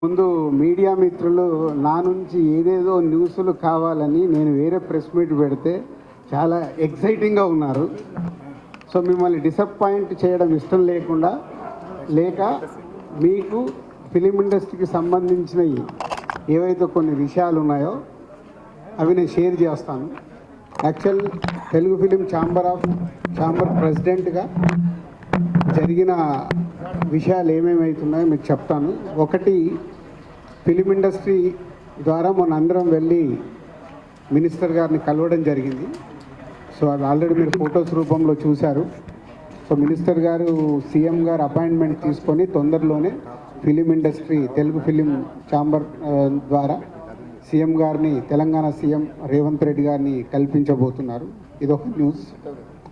ముందు మీడియా మిత్రులు నా నుంచి ఏదేదో న్యూస్లు కావాలని నేను వేరే ప్రెస్ మీట్ పెడితే చాలా ఎక్సైటింగ్గా ఉన్నారు. సో మిమ్మల్ని డిసప్పాయింట్ చేయడం ఇష్టం లేక మీకు ఫిలిం ఇండస్ట్రీకి సంబంధించిన ఏవైతే కొన్ని విషయాలు ఉన్నాయో అవి నేను షేర్ చేస్తాను. యాక్చువల్ తెలుగు ఫిలిం ఛాంబర్ ప్రెసిడెంట్గా జరిగిన విషయాలు ఏమేమవుతున్నాయో మీకు చెప్తాను. ఒకటి, ఫిలిం ఇండస్ట్రీ ద్వారా మన అందరం వెళ్ళి మినిస్టర్ గారిని కలవడం జరిగింది. సో అది ఆల్రెడీ మీరు ఫొటోస్ రూపంలో చూశారు. సో మినిస్టర్ గారు సీఎం గారు అపాయింట్మెంట్ తీసుకొని తొందరలోనే film industry Telugu film chamber ద్వారా సీఎం గారిని, తెలంగాణ సీఎం రేవంత్ రెడ్డి గారిని కల్పించబోతున్నారు. ఇదొక న్యూస్.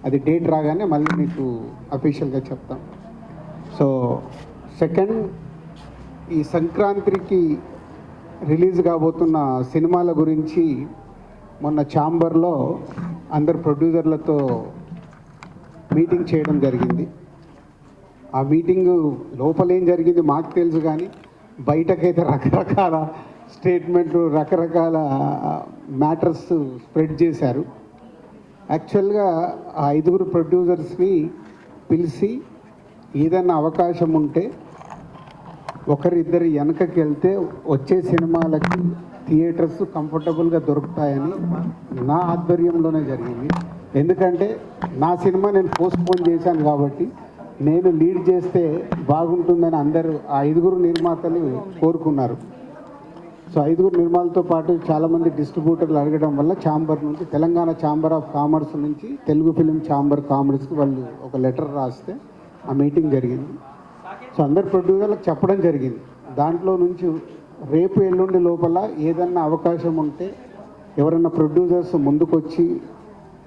అది డేట్ రాగానే మళ్ళీ మీకు అఫీషియల్గా చెప్తాం. సో సెకండ్, ఈ సంక్రాంతికి రిలీజ్ కాబోతున్న సినిమాల గురించి మొన్న ఛాంబర్లో అందరు ప్రొడ్యూసర్లతో మీటింగ్ చేయడం జరిగింది. ఆ మీటింగు లోపల ఏం జరిగింది మాకు తెలుసు, కానీ బయటకైతే రకరకాల స్టేట్మెంట్లు, రకరకాల మ్యాటర్స్ స్ప్రెడ్ చేశారు. యాక్చువల్గా ఆ 5 ప్రొడ్యూసర్స్ని పిలిచి ఏదన్నా అవకాశం ఉంటే ఒకరిద్దరు వెనకకి వెళ్తే వచ్చే సినిమాలకి థియేటర్స్ కంఫర్టబుల్గా దొరుకుతాయని నా ఆధ్వర్యంలోనే జరిగింది. ఎందుకంటే నా సినిమా నేను పోస్ట్పోన్ చేశాను కాబట్టి నేను లీడ్ చేస్తే బాగుంటుందని అందరూ ఆ 5 నిర్మాతలు కోరుకున్నారు. సో 5 నిర్మాతలతో పాటు చాలామంది డిస్ట్రిబ్యూటర్లు అడగడం వల్ల ఛాంబర్ నుంచి, తెలంగాణ ఛాంబర్ ఆఫ్ కామర్స్ నుంచి తెలుగు ఫిలిం ఛాంబర్ కామర్స్కి వాళ్ళు ఒక లెటర్ రాస్తే ఆ మీటింగ్ జరిగింది. సో అందరు ప్రొడ్యూసర్లకు చెప్పడం జరిగింది. దాంట్లో నుంచి రేపు ఎల్లుండి లోపల ఏదన్నా అవకాశం ఉంటే ఎవరన్నా ప్రొడ్యూసర్స్ ముందుకొచ్చి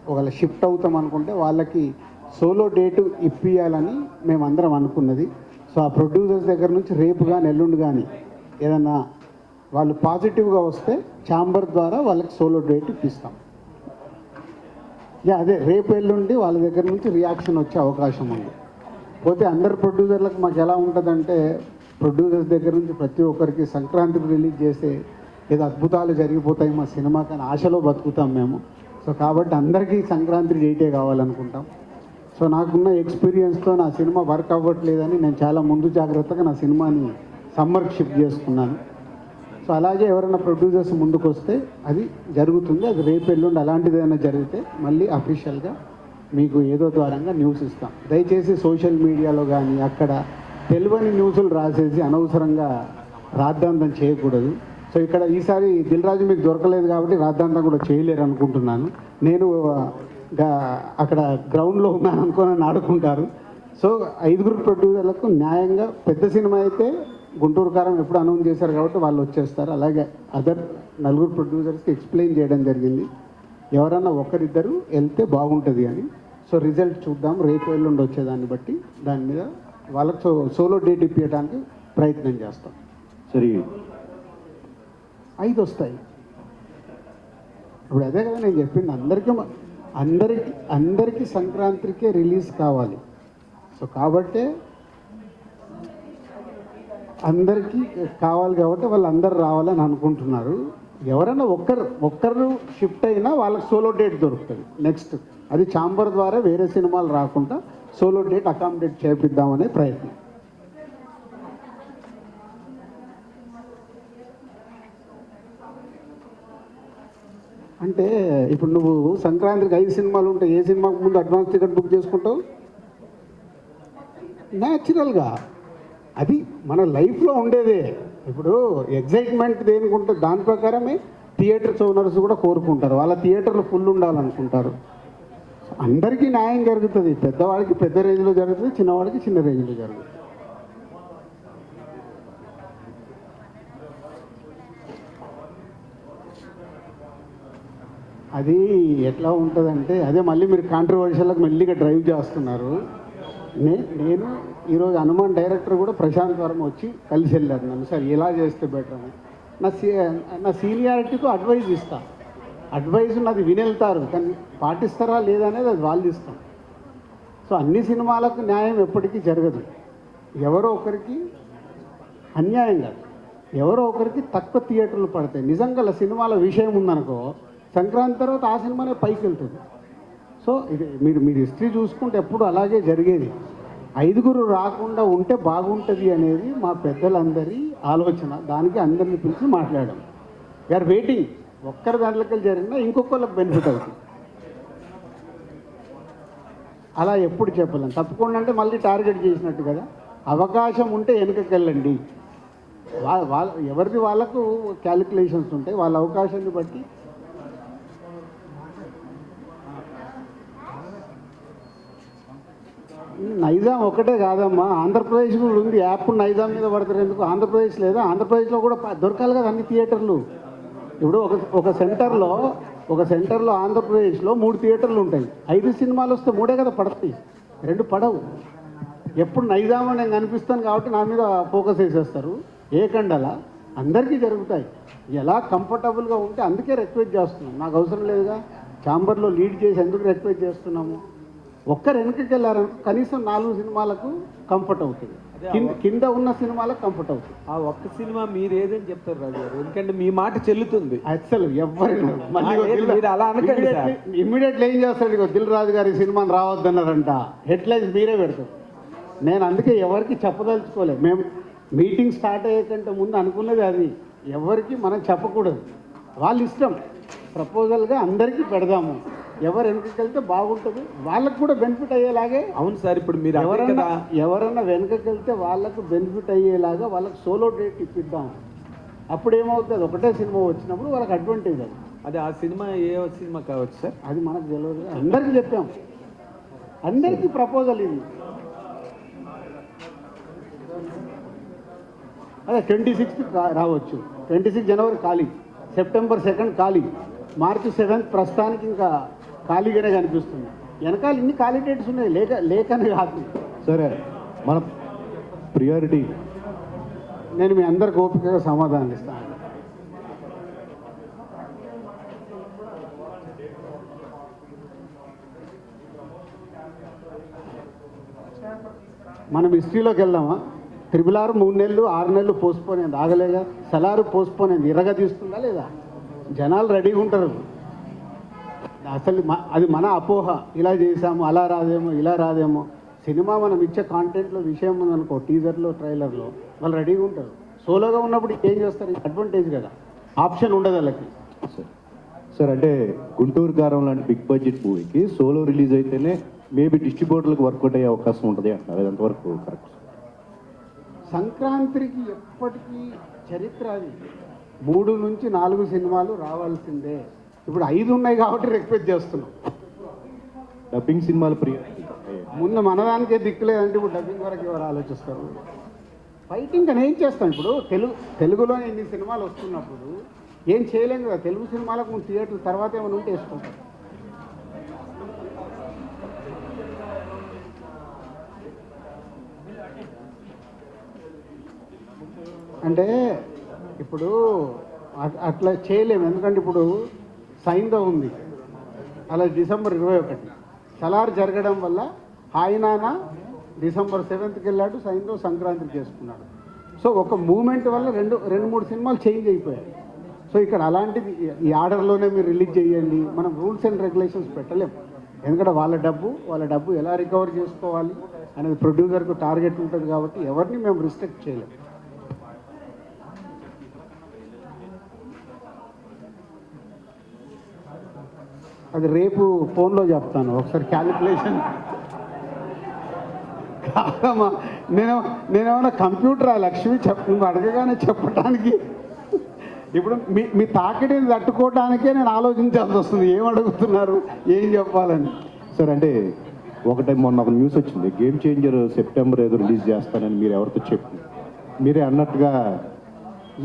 ఒకవేళ షిఫ్ట్ అవుతాం అనుకుంటే వాళ్ళకి సోలో డేటు ఇప్పియాలని మేమందరం అనుకున్నది. సో ఆ ప్రొడ్యూసర్స్ దగ్గర నుంచి రేపు కానీ ఎల్లుండి కానీ ఏదన్నా వాళ్ళు పాజిటివ్గా వస్తే ఛాంబర్ ద్వారా వాళ్ళకి సోలో డేట్ ఇప్పిస్తాం. అదే రేపు ఎల్లుండి వాళ్ళ దగ్గర నుంచి రియాక్షన్ వచ్చే అవకాశం ఉంది. పోతే అందరు ప్రొడ్యూసర్లకు మాకు ఎలా ఉంటుందంటే, ప్రొడ్యూసర్స్ దగ్గర నుంచి ప్రతి ఒక్కరికి సంక్రాంతికి రిలీజ్ చేస్తే ఏదో అద్భుతాలు జరిగిపోతాయి మా సినిమా కానీ ఆశలో బతుకుతాం మేము. సో కాబట్టి అందరికీ సంక్రాంతి డేటే కావాలనుకుంటాం. సో నాకున్న ఎక్స్పీరియన్స్తో నా సినిమా వర్క్ అవ్వట్లేదని నేను చాలా ముందు జాగ్రత్తగా నా సినిమాని సమ్మర్కి షిఫ్ట్ చేసుకున్నాను. సో అలాగే ఎవరైనా ప్రొడ్యూసర్స్ ముందుకు వస్తే అది జరుగుతుంది. అది రేపు ఎల్లుండి అలాంటిది ఏదైనా జరిగితే మళ్ళీ అఫీషియల్గా మీకు ఏదో ద్వారంగా న్యూస్ ఇస్తాం. దయచేసి సోషల్ మీడియాలో కానీ అక్కడ తెలియని న్యూస్లు రాసేసి అనవసరంగా రాద్ధాంతం చేయకూడదు. సో ఇక్కడ ఈసారి దిల్ రాజు మీకు దొరకలేదు కాబట్టి రాద్ధాంతం కూడా చేయలేరు అనుకుంటున్నాను. నేను అక్కడ గ్రౌండ్లో ఉన్నాను అనుకోని ఆడుకుంటారు. సో 5 ప్రొడ్యూసర్లకు న్యాయంగా, పెద్ద సినిమా అయితే గుంటూరు కారం ఎప్పుడు అనౌన్స్ చేశారు కాబట్టి వాళ్ళు వచ్చేస్తారు. అలాగే అదర్ 4 ప్రొడ్యూసర్స్కి ఎక్స్ప్లెయిన్ చేయడం జరిగింది, ఎవరన్నా ఒకరిద్దరు వెళ్తే బాగుంటుంది అని. సో రిజల్ట్ చూద్దాం, రేపు ఎల్లుండి వచ్చేదాన్ని బట్టి దాని మీద వాళ్ళకి సోలో డేట్ ఇప్పించడానికి ప్రయత్నం చేస్తాం. సరే, 5 వస్తాయి. ఇప్పుడు అదే కదా నేను చెప్పింది, అందరికీ సంక్రాంతికే రిలీజ్ కావాలి. సో కాబట్టే అందరికీ కావాలి కాబట్టి వాళ్ళందరూ రావాలని అనుకుంటున్నారు. ఎవరైనా ఒక్కరు షిఫ్ట్ అయినా వాళ్ళకి సోలో డేట్ దొరుకుతుంది. నెక్స్ట్ అది ఛాంబర్ ద్వారా వేరే సినిమాలు రాకుండా సోలో డేట్ అకామిడేట్ చేపిద్దామనే ప్రయత్నం. అంటే ఇప్పుడు నువ్వు సంక్రాంతికి 5 సినిమాలు ఉంటే ఏ సినిమాకు ముందు అడ్వాన్స్ టికెట్ బుక్ చేసుకుంటావు? న్యాచురల్గా అది మన లైఫ్లో ఉండేదే. ఇప్పుడు ఎగ్జైట్మెంట్ దేనికి ఉంటుంది దాని ప్రకారమే థియేటర్స్ ఓనర్స్ కూడా కోరుకుంటారు, వాళ్ళ థియేటర్లు ఫుల్ ఉండాలనుకుంటారు. అందరికీ న్యాయం జరుగుతుంది. పెద్దవాడికి పెద్ద రేంజ్లో జరుగుతుంది, చిన్నవాడికి చిన్న రేంజ్లో జరుగుతుంది. అది ఎట్లా ఉంటుందంటే, అదే మళ్ళీ మీరు కాంట్రవర్షియల్కి మెల్లిగా డ్రైవ్ చేస్తున్నారు. నేను ఈరోజు హనుమాన్ డైరెక్టర్ కూడా ప్రశాంత్ వర్మ వచ్చి కలిసి వెళ్ళారు నన్ను, సార్ ఎలా చేస్తే బెటర్ అని. నా సీనియారిటీతో అడ్వైజ్ ఇస్తా, అడ్వైజ్ నాది వినెళ్తారు, కానీ పాటిస్తారా లేదా అనేది అది వాళ్ళు ఇస్తాం. సో అన్ని సినిమాలకు న్యాయం ఎప్పటికీ జరగదు, ఎవరో ఒకరికి అన్యాయం కాదు. ఎవరో ఒకరికి తక్కువ థియేటర్లు పడతాయి. నిజంగా సినిమాల విషయం ఉందనుకో, సంక్రాంతి తర్వాత ఆ సినిమానే పైకి వెళ్తుంది. సో ఇది మీరు హిస్టరీ చూసుకుంటే ఎప్పుడు అలాగే జరిగేది. 5గురు రాకుండా ఉంటే బాగుంటుంది అనేది మా పెద్దలందరి ఆలోచన. దానికి అందరిని పిలిచి మాట్లాడాం. We are waiting. ఒక్కరి దాంట్లోకి జరిగినా ఇంకొకళ్ళకి బెనిఫిట్ అవుతుంది. అలా ఎప్పుడు చెప్పలేం. తప్పకుండా అంటే మళ్ళీ టార్గెట్ చేసినట్టు కదా. అవకాశం ఉంటే వెనుకకి వెళ్ళండి. వాళ్ళ ఎవరిది వాళ్ళకు క్యాలిక్యులేషన్స్ ఉంటాయి. వాళ్ళ అవకాశాన్ని బట్టి నైజాం ఒకటే కాదమ్మా, ఆంధ్రప్రదేశ్ కూడా ఉంది. యాప్ నైజాం మీద పడతారు ఎందుకు? ఆంధ్రప్రదేశ్ లేదా? ఆంధ్రప్రదేశ్లో కూడా దొరకాలి కదా అన్ని థియేటర్లు. ఇప్పుడు ఒక సెంటర్లో ఆంధ్రప్రదేశ్లో 3 థియేటర్లు ఉంటాయి. 5 సినిమాలు వస్తే 3 కదా పడతాయి, 2 పడవు. ఎప్పుడు నైజాంలో నేను కనిపిస్తాను కాబట్టి నా మీద ఫోకస్ వేసేస్తారు. ఏ కండలా అందరికీ జరుగుతాయి. ఎలా కంఫర్టబుల్గా ఉంటే అందుకే రిక్వెస్ట్ చేస్తున్నాం. నాకు అవసరం లేదుగా ఛాంబర్లో లీడ్ చేసి ఎందుకు రిక్వెస్ట్ చేస్తున్నాము? ఒక్కరు వెనకకి వెళ్ళారనుకో కనీసం 4 సినిమాలకు కంఫర్ట్ అవుతుంది. కింద ఉన్న సినిమాలకు కంఫర్ట్ అవుతుంది. ఆ ఒక్క సినిమా మీరు ఏదని చెప్తారు రాజు గారు, ఎందుకంటే మీ మాట చెల్లుతుంది. అసలు ఎవరైనా అలా అనకండి. ఇమ్మీడియట్లీ ఏం చేస్తాడు, ఇగో దిల్ రాజు గారి సినిమాని రావద్దన్నారంట, హెడ్లైన్స్ మీరే పెడతారు. నేను అందుకే ఎవరికి చెప్పదలుచుకోలేదు. మేము మీటింగ్ స్టార్ట్ అయ్యేకంటే ముందు అనుకున్నది అది. ఎవరికి మనం చెప్పకూడదు, వాళ్ళ ఇష్టం. ప్రపోజల్గా అందరికీ పెడదాము. ఎవరు వెనుకకి వెళ్తే బాగుంటుంది, వాళ్ళకు కూడా బెనిఫిట్ అయ్యేలాగే. అవును సార్, ఇప్పుడు మీరు ఎవరన్నా వెనుకకి వెళ్తే వాళ్ళకు బెనిఫిట్ అయ్యేలాగా వాళ్ళకి సోలో డేట్ ఇప్పిద్దాం. అప్పుడు ఏమవుతుంది, ఒకటే సినిమా వచ్చినప్పుడు వాళ్ళకి అడ్వాంటేజ్ అది. అదే ఆ సినిమా ఏ సినిమా కావచ్చు సార్, అది మనకు తెలియదు. అందరికీ చెప్పాం, అందరికీ ప్రపోజల్ ఇది. అదే 26 రావచ్చు. 26 జనవరి ఖాళీ, సెప్టెంబర్ 2 ఖాళీ, మార్చి 7 ప్రస్తుతానికి ఇంకా ఖాళీగానే కనిపిస్తుంది. వెనకాల ఇన్ని ఖాళీ డేట్స్ ఉన్నాయి, లేకనే కాదు. సరే, మన ప్రియారిటీ నేను మీ అందరికి ఓపికగా సమాధానం ఇస్తాను. మనం హిస్టరీలోకి వెళ్దామా? RRR 3 నెలలు 6 నెలలు పోస్ట్పోన్ అయింది, ఆగలేగా. సలారు పోస్ట్పోన్ అయింది, ఇరగ తీస్తుందా లేదా? జనాలు రెడీగా ఉంటారు. అసలు అది మన అపోహ. ఇలా చేసాము, అలా రాదేమో, ఇలా రాదేమో. సినిమా మనం ఇచ్చే కాంటెంట్లో విషయం ఉందనుకో, టీజర్లో ట్రైలర్లో వాళ్ళు రెడీగా ఉంటారు. సోలోగా ఉన్నప్పుడు ఏం చేస్తారు? అడ్వాంటేజ్ కదా, ఆప్షన్ ఉండదు వాళ్ళకి. సార్ అంటే గుంటూరు కారం లాంటి బిగ్ బడ్జెట్ మూవీకి సోలో రిలీజ్ అయితేనే మేబీ డిస్ట్రిబ్యూటర్లకు వర్కౌట్ అయ్యే అవకాశం ఉంటుంది అంటున్నారు. అది ఎంతవరకు కరెక్ట్? సంక్రాంతికి ఎప్పటికీ చరిత్ర అది. 3 నుంచి 4 సినిమాలు రావాల్సిందే. ఇప్పుడు 5 ఉన్నాయి కాబట్టి రిక్వెస్ట్ చేస్తున్నాం. డబ్బింగ్ సినిమాలు ముందు మనదానికే దిక్కులేదంటే ఇప్పుడు డబ్బింగ్ వరకు ఎవరు ఆలోచిస్తారు? ఫైటింగ్ అని ఏం చేస్తాం? ఇప్పుడు తెలుగులోనే ఇన్ని సినిమాలు వస్తున్నప్పుడు ఏం చేయలేం కదా. తెలుగు సినిమాలకు ముందు థియేటర్ తర్వాత ఏమైనా ఉంటే వేసుకుంటాం. అంటే ఇప్పుడు అట్లా చేయలేము, ఎందుకంటే ఇప్పుడు సైంధవ్ ఉంది, అలా December 21. సలార్ జరగడం వల్ల హాయినాన December 7కి వెళ్ళాడు, సైంధవ్ సంక్రాంతికి చేసుకున్నాడు. సో ఒక మూమెంట్ వల్ల 2-3 సినిమాలు చేంజ్ అయిపోయాయి. సో ఇక్కడ అలాంటిది ఈ ఆర్డర్లోనే మీరు రిలీజ్ చేయండి, మనం రూల్స్ అండ్ రెగ్యులేషన్స్ పెట్టలేము. ఎందుకంటే వాళ్ళ డబ్బు ఎలా రికవర్ చేసుకోవాలి అనేది ప్రొడ్యూసర్కు టార్గెట్ ఉంటుంది కాబట్టి ఎవరిని మేము రిస్ట్రిక్ట్ చేయలేము. అది రేపు ఫోన్లో చెప్తాను, ఒకసారి క్యాలిక్యులేషన్. కాదమ్మా, నేనేమన్నా కంప్యూటరా లక్ష్మి? నువ్వు అడగగానే చెప్పడానికి. ఇప్పుడు మీ తాకిడిని తట్టుకోవడానికే నేను ఆలోచించాల్సి వస్తుంది, ఏం అడుగుతున్నారు, ఏం చెప్పాలని. సార్ అంటే ఒకటే మొన్న ఒక న్యూస్ వచ్చింది, గేమ్ చేంజర్ సెప్టెంబర్ ఏదో రిలీజ్ చేస్తానని మీరు ఎవరితో చెప్పి మీరే అన్నట్టుగా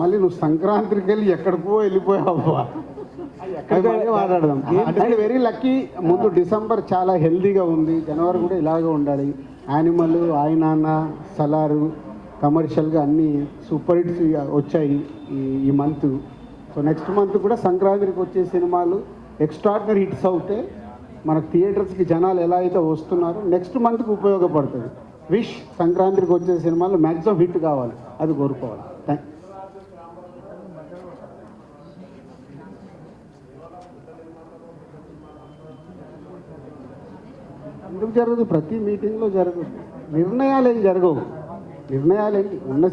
మళ్ళీ నువ్వు సంక్రాంతికి వెళ్ళి ఎక్కడికో వెళ్ళిపోయావా? మాట్లాడదాం. అంటే వెరీ లక్కీ. ముందు డిసెంబర్ చాలా హెల్దీగా ఉంది, జనవరి కూడా ఇలాగే ఉండాలి. యానిమల్, ఆయనాన్న, సలారు కమర్షియల్గా అన్నీ సూపర్ హిట్స్ వచ్చాయి ఈ మంత్. సో నెక్స్ట్ మంత్ కూడా సంక్రాంతికి వచ్చే సినిమాలు ఎక్స్ట్రాడినరీ హిట్స్ అవుతే మనకు థియేటర్స్కి జనాలు ఎలా అయితే వస్తున్నారో నెక్స్ట్ మంత్కి ఉపయోగపడుతుంది. విష్ సంక్రాంతికి వచ్చే సినిమాలు మ్యాక్సిమం హిట్ కావాలి, అది కోరుకోవాలి. థ్యాంక్ ఎందుకు జరగదు? ప్రతి మీటింగ్లో జరగదు. నిర్ణయాలు ఏం జరగవు. నిర్ణయాలు ఏంటి? ఉన్న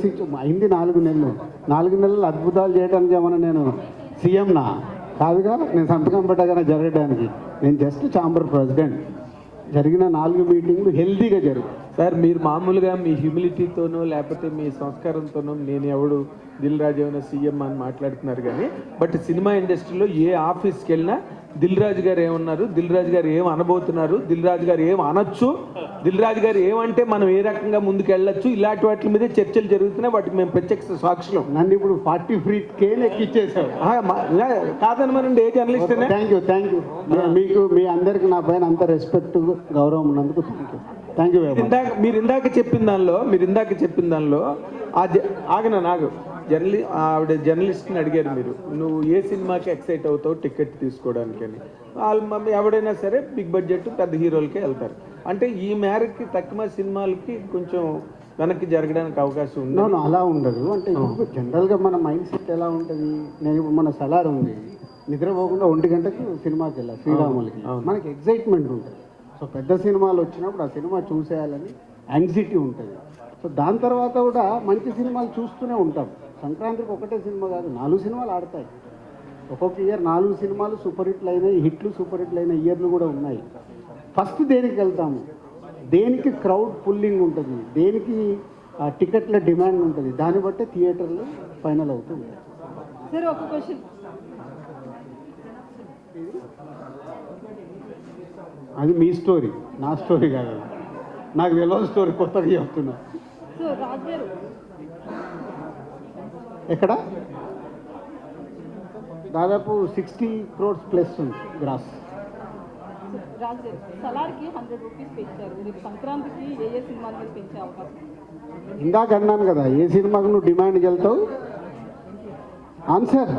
అయింది 4 నెలలు. 4 నెలలు అద్భుతాలు చేయడానికి ఏమన్నా నేను సీఎంనా? కాదుగా. నేను సంతకం పెట్టగానే జరగడానికి. నేను జస్ట్ ఛాంబర్ ప్రెసిడెంట్. జరిగిన 4 మీటింగ్లు హెల్తీగా జరుగుతాయి. సార్ మీరు మామూలుగా మీ హ్యూమిలిటీతోనో లేకపోతే మీ సంస్కారంతోనో నేను ఎవడు దిల్ రాజు ఏమైనా సీఎం అని మాట్లాడుతున్నారు కానీ బట్ సినిమా ఇండస్ట్రీలో ఏ ఆఫీస్కి వెళ్ళినా దిల్ రాజు గారు ఏమన్నారు, దిల్ రాజు గారు ఏం అనబోతున్నారు, దిల్ రాజు గారు ఏం అనొచ్చు, దిల్ రాజు గారు ఏమంటే మనం ఏ రకంగా ముందుకు వెళ్ళొచ్చు, ఇలాంటి వాటి మీద చర్చలు జరుగుతున్నాయి. వాటికి మేము ప్రత్యక్ష సాక్షులం. నన్ను ఇప్పుడు 43K ఎక్కిచ్చేసారు. కాదని మనం ఏ జర్నలిస్ట్ థ్యాంక్ యూ. మీకు మీ అందరికి నా పైన అంత రెస్పెక్ట్ గౌరవం ఉన్నందుకు థ్యాంక్ యూ వెరీ మచ్. మీరు ఇందాక చెప్పిన దానిలో నాకు ఆవిడ జర్నలిస్ట్ని అడిగారు, మీరు నువ్వు ఏ సినిమాకి ఎక్సైట్ అవుతావు టికెట్ తీసుకోవడానికి అని. వాళ్ళు ఎవడైనా సరే బిగ్ బడ్జెట్ పెద్ద హీరోలకే వెళ్తారు. అంటే ఈ మేరకి తక్కువ సినిమాలకి కొంచెం వెనక్కి జరగడానికి అవకాశం ఉంది. అలా ఉండదు. అంటే ఇప్పుడు జనరల్గా మన మైండ్ సెట్ ఎలా ఉంటుంది? నేను ఇప్పుడు మన సలార్ ఉంది, నిద్రపోకుండా 1 గంటకి సినిమాకి వెళ్ళాలి శ్రీరాములకి. మనకి ఎగ్జైట్మెంట్ ఉంటుంది. సో పెద్ద సినిమాలు వచ్చినప్పుడు ఆ సినిమా చూసేయాలని యాంగ్జైటీ ఉంటుంది. సో దాని తర్వాత కూడా మంచి సినిమాలు చూస్తూనే ఉంటాం. సంక్రాంతికి ఒకటే సినిమా కాదు, 4 సినిమాలు ఆడతాయి. ఒక్కొక్క ఇయర్ 4 సినిమాలు సూపర్ హిట్లు అయినాయి, సూపర్ హిట్లు అయిన ఇయర్లు కూడా ఉన్నాయి. ఫస్ట్ దేనికి వెళ్తాము? దేనికి క్రౌడ్ పుల్లింగ్ ఉంటుంది, దేనికి టికెట్ల డిమాండ్ ఉంటుంది, దాన్ని బట్టే థియేటర్లు ఫైనల్ అవుతుంది. సార్ ఒక క్వశ్చన్. అది మీ స్టోరీ, నా స్టోరీ కాదు. నాకు తెలియని స్టోరీ కొత్తగా చెప్తున్నా. సో రాజ్ గారు ఎక్కడ దాదాపు 60 crores ప్లస్ ఉంది గ్రాస్. రాజ్ గారు సలార్కి 100 రూపీస్ పెంచారు. రేపు సంక్రాంతికి ఏ సినిమాల మీద పెంచే అవకాశం? ఇందాక అన్నాను కదా, ఏ సినిమాకు నువ్వు డిమాండ్కి వెళ్తావు? ఆన్సర్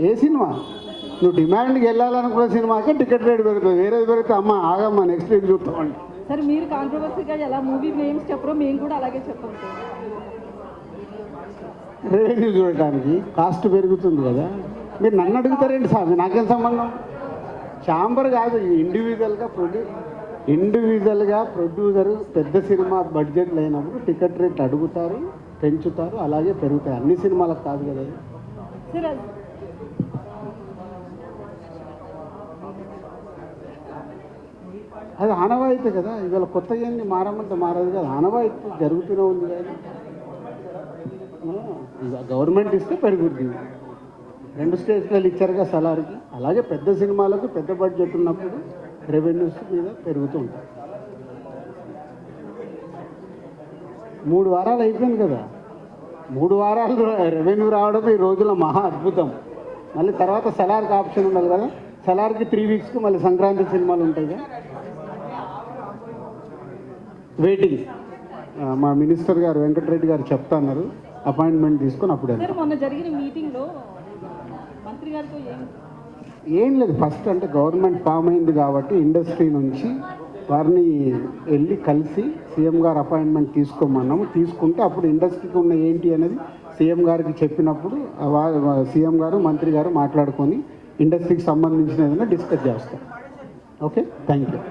ఏ సినిమా నువ్వు డిమాండ్కి వెళ్ళాలనుకున్న సినిమాకే టికెట్ రేట్ పెరుగుతుంది. వేరేది పెరిగితే అమ్మ ఆగమ్మా నెక్స్ట్ వీక్ చూస్తామండి. సార్ మీరు కాంట్రవర్సీగా ఎలా మూవీ నేమ్స్ చెప్పరో మేము కూడా అలాగే చెప్పాం సార్. రెవెన్యూ చూడటానికి కాస్ట్ పెరుగుతుంది కదా. మీరు నన్ను అడుగుతారేంటి స్వామి? నాకేం సంబంధం? ఛాంబర్ కాదు, ఇండివిజువల్గా ప్రొడ్యూసరు పెద్ద సినిమా బడ్జెట్లు అయినప్పుడు టికెట్ రేట్ అడుగుతారు, పెంచుతారు, అలాగే పెరుగుతాయి. అన్ని సినిమాలకు కాదు కదా. సార్ అది ఆనవాయితీ కదా. ఇవాళ కొత్తగా ఏంది మారమంటే మారదు కదా, ఆనవాయితీ జరుగుతూనే ఉంది కదా. గవర్నమెంట్ ఇస్తే పెరుగుతుంది. 2 స్టేట్లలో ఇచ్చారుగా సలార్కి. అలాగే పెద్ద సినిమాలకు పెద్ద బడ్జెట్ ఉన్నప్పుడు రెవెన్యూస్ మీద పెరుగుతూ ఉంటాయి. 3 వారాలు అయిపోయింది కదా. 3 వారాలు రెవెన్యూ రావడం ఈ రోజుల్లో మహా అద్భుతం. మళ్ళీ తర్వాత సలార్కి ఆప్షన్ ఉండాలి కదా. సలార్కి 3 వీక్స్కి మళ్ళీ సంక్రాంతి సినిమాలు ఉంటాయి కదా. వెయిటింగ్. మా మినిస్టర్ గారు వెంకటరెడ్డి గారు చెప్తా అన్నారు, అపాయింట్మెంట్ తీసుకొని అప్పుడు సార్ మొన్న జరిగిన మీటింగ్లో మంత్రి గారితో ఏం లేదు. ఫస్ట్ అంటే గవర్నమెంట్ ఫామ్ అయింది కాబట్టి ఇండస్ట్రీ నుంచి వారిని వెళ్ళి కలిసి సీఎం గారు అపాయింట్మెంట్ తీసుకోమన్నాము. తీసుకుంటే అప్పుడు ఇండస్ట్రీకి ఉన్న ఏంటి అనేది సీఎం గారికి చెప్పినప్పుడు సీఎం గారు మంత్రి గారు మాట్లాడుకొని ఇండస్ట్రీకి సంబంధించిన ఏదైనా డిస్కస్ చేస్తారు. Okay, thank you.